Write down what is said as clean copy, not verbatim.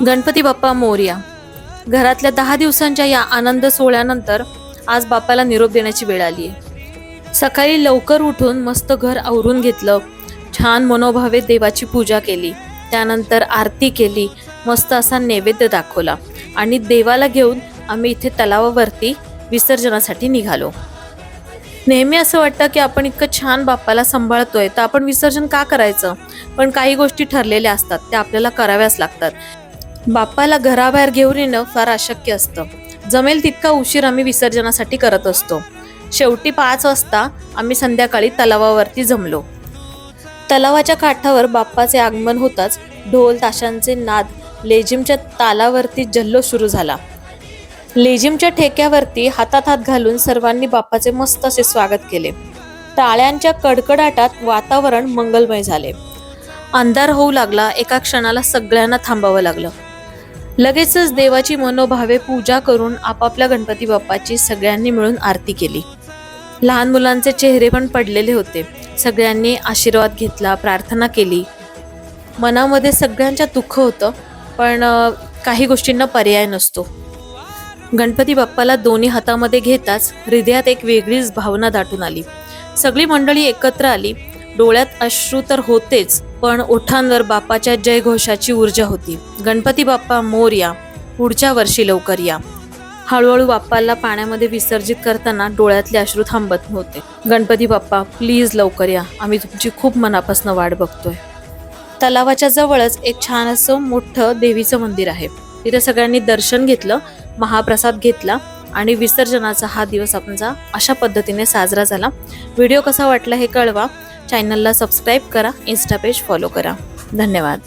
गणपती बाप्पा मोरया. घरातल्या 10 दिवसांच्या या आनंद सोहळ्यानंतर आज बाप्पाला निरोप देण्याची वेळ आली आहे. सकाळी लवकर उठून मस्त घर आवरून घेतलं, छान मनोभावे देवाची पूजा केली, त्यानंतर आरती केली, मस्त असा नैवेद्य दाखवला आणि देवाला घेऊन आम्ही इथे तलावावरती विसर्जनासाठी निघालो. नेहमी असं वाटतं की आपण इतकं छान बाप्पाला सांभाळतोय तर आपण विसर्जन का करायचं, पण काही गोष्टी ठरलेल्या असतात त्या आपल्याला कराव्याच लागतात. बाप्पाला घराबाहेर घेऊन येणं फार अशक्य असतं. जमेल तितका उशीर आम्ही विसर्जनासाठी करत असतो. शेवटी 5 वाजता आम्ही संध्याकाळी तलावावरती जमलो. तलावाच्या काठावर बाप्पाचे आगमन होताच ढोल ताशांचे नाद, लेझिमच्या तालावरती जल्लोष सुरू झाला. लेझिमच्या ठेक्यावरती हातात हात घालून सर्वांनी बाप्पाचे मस्त असे स्वागत केले. टाळ्यांच्या कडकडाटात वातावरण मंगलमय झाले. अंधार होऊ लागला. एका क्षणाला सगळ्यांना थांबावं लागलं. लगेचच देवाची मनोभावे पूजा करून आपापल्या गणपती बाप्पाची सगळ्यांनी मिळून आरती केली. लहान मुलांचे चेहरे पण पडलेले होते. सगळ्यांनी आशीर्वाद घेतला, प्रार्थना केली. मनामध्ये सगळ्यांच्या दुःख होतं, पण काही गोष्टींना पर्याय नसतो. गणपती बाप्पाला दोन्ही हातामध्ये घेताच हृदयात एक वेगळीच भावना दाटून आली. सगळी मंडळी एकत्र आली. डोळ्यात अश्रू तर होतेच, पण ओठांवर बाप्पाच्या जयघोषाची ऊर्जा होती. गणपती बाप्पा मोरया, पुढच्या वर्षी लवकर या. हळूहळू बाप्पाला पाण्यामध्ये विसर्जित करताना डोळ्यातले अश्रू थांबत नव्हते. गणपती बाप्पा प्लीज लवकर या, आम्ही तुमची खूप मनापासून वाट बघतोय. तलावाच्या जवळच एक छान असं मोठं देवीचं मंदिर आहे. तिथे सगळ्यांनी दर्शन घेतलं, महाप्रसाद घेतला आणि विसर्जनाचा हा दिवस आमचा अशा पद्धतीने साजरा झाला. व्हिडिओ कसा वाटला हे कळवा. चॅनलला सबस्क्राईब करा, इन्स्टा पेज फॉलो करा. धन्यवाद.